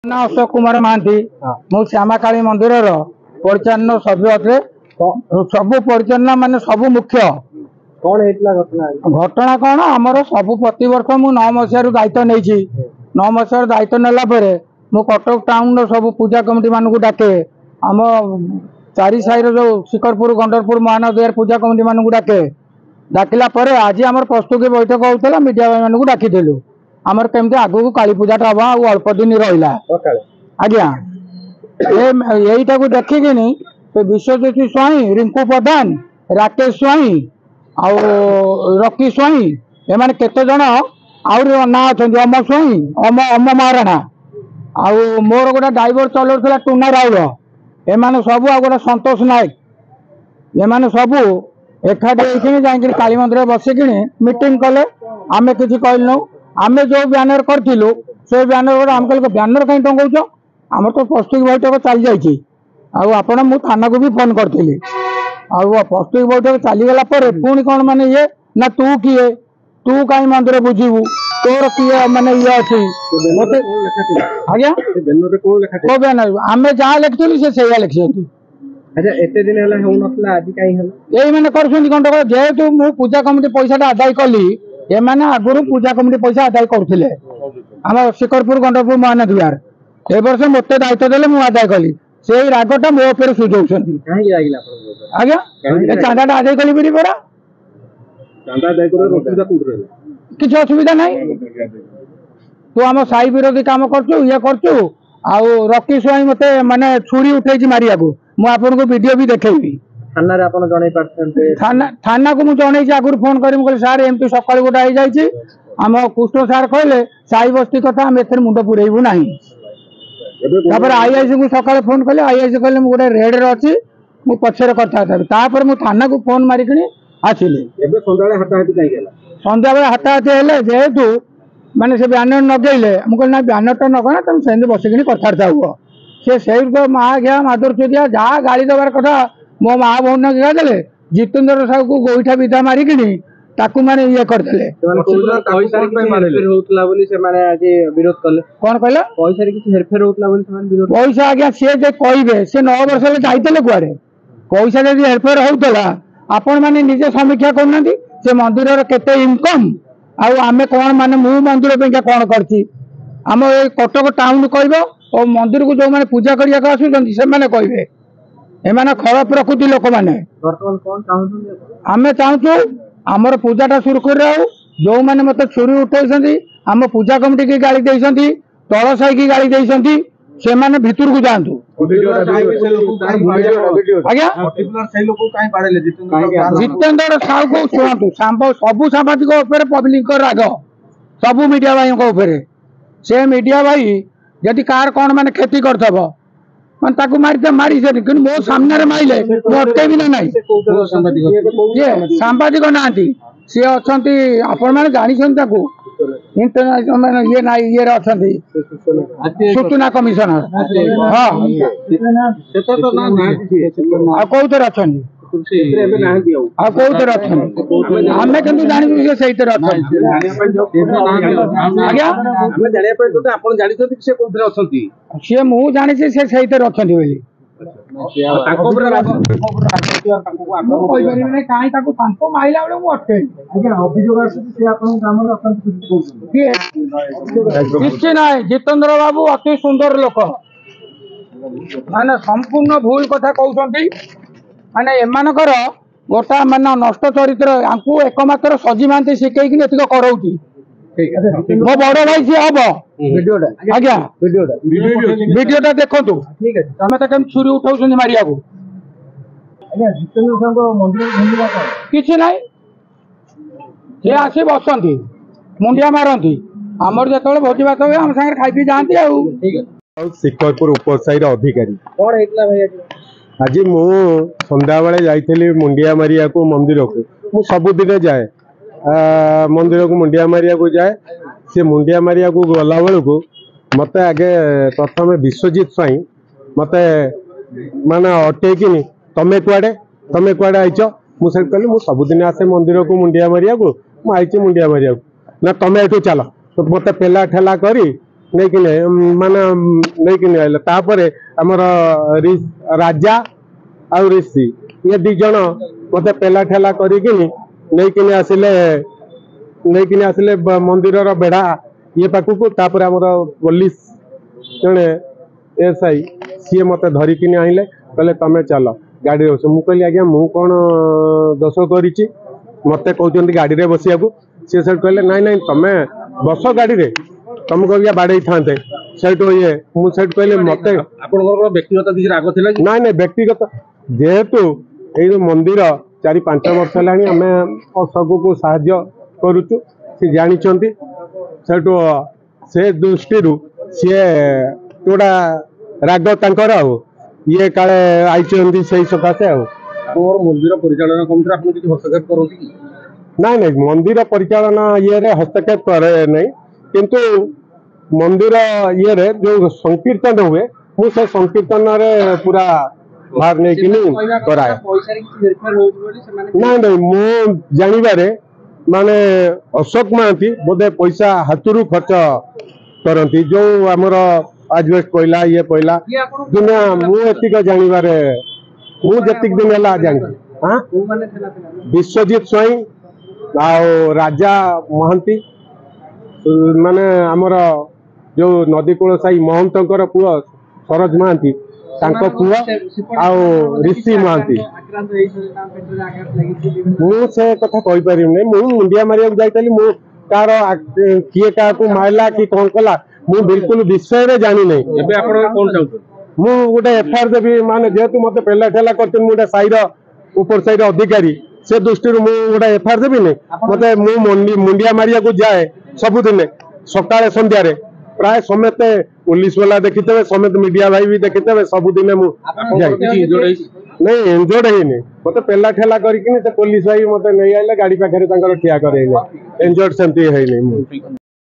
ना अशोक कुमार महांती मु श्यामाकाली मंदिर परिचालन सभ्य अटे सब परिचालन माने सब मुख्य कौन घटना घटना कौन आमर सब प्रतिवर्ष मु 9 मसीह दायित्व नहीं 9 मसीह दायित्व नेला मु कटक टाउन सब पूजा कमिटी मानक डाके आम चारि साइर जो शिकरपुर गंडरपुर महानदी पूजा कमिटी मानक डाके डाकिला आज आम प्रस्तुति बैठक होता मीडिया भाई मानक डाकिलु आमर केमती आगू काली पूजाटा हम अल्प दिन रहा आज्ञा यहीटा को देखिकी विश्वज्योति स्वाई रिंकू प्रधान राकेश स्वाई आउ रकी स्वाई एम केते जन आउरी ना अच्छा अम स्वाई अम महाराणा आउ मोर गोटे ड्राइवर चलाऊला टूना राउल एम सब आ गए संतोष नायक एम सब एकाठी जाकि काली मंदिर बसिकी मीटिंग कले आम कि कहलु आम जो ब्यानर करूँ से ब्यानर आम कह ब्यानर कहीं टंगाऊच आम तो प्रस्तुति बैठक चली जापण मु थाना को भी फोन करी प्रस्तुति बैठक चलीगला पुणी कौन माने ये ना तू किए तू कहीं मंदिर बुझीबू तोर किए माने ये अच्छी आज्ञा को ब्यानर आम जहाँ लिखी से लिखी अच्छा एते दिन हला हो नथला आज काई हला एई माने करछन गंडक जेहेतु मु पूजा कमिटी पैसाटा आदाय कली एमाने आगुरु पूजा कमिटी पैसा आदाय करथिले हम शिकरपुर गंडरपुर महानदी ए वर्ष मते दायित्व देले मु आदाय कली सेई रागटा मो ऊपर सुझौछन काहे लागिला आपन आज्ञा ए चांदाटा आदाय कली बिरी पड़ा चांदा आदाय करे असुविधा कोड रहला किछ असुविधा नाही तू हम साई विरोधी काम करछु ये करछु आउ रकी स्वाई मते माने छुरी उठैछि मारिया को मु आपन को वीडियो भी देखेबी थाना रे आपन जणै परसेंट थाना को मु जणै आगुर फोन करी मु कहले सर एमपी सकाळ गोटा आइ जाइछि हम कृष्ण सर कहले साई बस्ती कथा हम एथर मुंड पुरेइबू नाही तापर आईआईसी को सकाळ फोन कले आईआईसी कहले मु गोटे रेड रे अछि मु पछरे कथा था तापर मु थाना को फोन मारिकनी आसिले एबे संध्याळे हटाहटी काई गेला संध्या बेला हटाहटी हेले जेहेतु माने से ब्यानर नगेले मु कहले ना ब्यानर तो नगना तुम सेंद बसिकनी कथारता हुआ से माँ घिया माधुर चुदिया जहाँ गाड़ी देवार कथा मो माँ भौन देले जितेन्द्र साहू को गोईठा विधा मारिकी ताकू माने ये करदेले कौन कहला पैसा आज्ञा सी जे कहे से 9 वर्ष जाइते कुआडे पैसा जब हेरफेर होता आपण मैंने निजे समीक्षा करना से मंदिर केते इनकम आमे कौन माने मु मंदिर पे कौन करछि आम कटक टाउन कहब और मंदिर को जो मैंने पूजा करिया आसुचंती से माने कहबे एमाने खराब प्रकृति लोक माने आमे चाहूँ आमर पूजाटा सुरखुर रहू जो मैंने मत छुरी उठे आम पूजा कमिटी की गाड़ी देती तल साई की गाड़ी देती से माने भितर को जातु आज्ञा जितेन्द्र साहू को शुणु सबू सांबादिक पब्लिक राग सबू मीडिया भाई से मीडिया भाई यदि कार कौन माने खेती करथबो मन ताकू मारी से कि मो सामने माइले मो अटकेबी ना नहीं ये सांबादिक नांती से अछंती आपण माने जानि छन ताकू इंटरनेशनल माने ये ना ये अछंती सूचना कमिशनर हां से तो ना आ कोउतर अछंती आ कोउतर अछंती हमें किंतु जानि से सही तरह आज्ञा हमें जानिया पे तो आपण जानि छथि से कोउतर अछंती से मु जानि से सही तरह अछंती बोली ताको ऊपर माइला बेले मु अटके अभियोग आसी से आपण ग्राम रे किसी ना जितेन्द्र बाबू अति सुंदर लोक माने संपूर्ण भूल कथा कहउछंती माने एमानकर गोटा मान नष्ट चरित्र आंकु एकमात्र सजी मानती शिखैकी एतिक करौती मो बड़ भाई सी हम आज्ञा वीडियोटा देखो ठीक है तमें तो कम छुरी उठाऊ मारिया को किसी ना सी आसी बसती मुंडिया मारती आमर जो भोजी भात हुए आम सागर खाई पी जाती शिकरपुर उपसाई अधिकारी कौन हेतला भाई आज मु संध्या बेले जाइली मुंडिया मारिया को मंदिर को मु सबुदिन जाए मंदिर को मुंडिया मारिया को जाए से मुंडिया मारिया को गला बेलू मत आगे प्रथम विश्वजित स्वाई मत माने अटेकिनी तमें कुआडे आईच मुझे कहली मु सबुदिन आसे मंदिर को मुंडिया मारिया को आई मुंडिया मारिया को ना तमें एठू चल तो मत पेला ठेला करी ମାନେ ନେଇକି ଆଇଲେ तापर हमर राजा आ ऋषि ये दी जन मते पेला ठेला करिकिनी नेइकिनी आसिले मंदिर रो बेढ़ा ये पाखु तापर हमर पुलिस जने एसआई सी मते धरिकिनी आइले कहले तमे चलो गाड़ी रे मु कहली आज्ञा मु कोन दोष करिछि मते कहउचंती गाड़ी रे बसिया को से सेट कहले नाही नाही तमे बस गाड़ी रे तुमको या बाड़े थांते सेट ये मु सेट कहले मते आपनकर व्यक्तिगत किसी राग थिला कि नाही नाही व्यक्तिगत जेहेतु ए मंदिर 4-5 वर्ष लानी आमे सबको को सहाय्य करूचु से जानी चंती सेटो से दृष्टि सी जोड़ा राग तांकर ये काले आई से सकाशे आपनकर मंदिर परिचालन कमिटी आपन किछि हस्तक्षेप करंती कि नहीं नहीं मंदिर परिचालन ये रे हस्तक्षेप करे नहीं किंतु मंदिर ये रे जो संकीर्तन हुए मु से संकीर्तन रे पूरा भाग नहीं कि कराए नहीं नहीं मु जानिबारे माने अशोक महांती बोधे पैसा हाथरू खर्च करती जो आमर आजबेस्ट पहला ये पहला दुनिया मु एतिक जानिबारे मु जतिक दिन है जानी हाँ विश्वजीत स्वाई आओ राजा महांती माने आमर जो नदी कूल साई महंतर पुआ सरोज महांती तांको पुआ आओ ऋषि महांती मु से कथा कहि परिम नै मु मुंडिया मारिया जाइतली मु कार किए का को मारला कि कोन कला मु बिल्कुल विषय रे जानि नै एबे आपण कोन चाहू मु गोटे एफआईआर देबी माने जेतु मते पेला ठेला करते मु गोटे साइड ऊपर साइड अधिकारी से दृष्टि मु गोटे एफआईआर देबी नै मते मु मुंडिया मारिया को जाए सब दिन सकाळे संध्या रे प्राय समेत पुलिस वाला देखिते समेत मीडिया भाई भी देखिते सब दिन मु नहीं इंजोर्ड है मत पेला ठेला करके पुलिस भाई मत नहीं आइले गाड़ी पाखे ठिया करे इंजोर्ड सेमती है।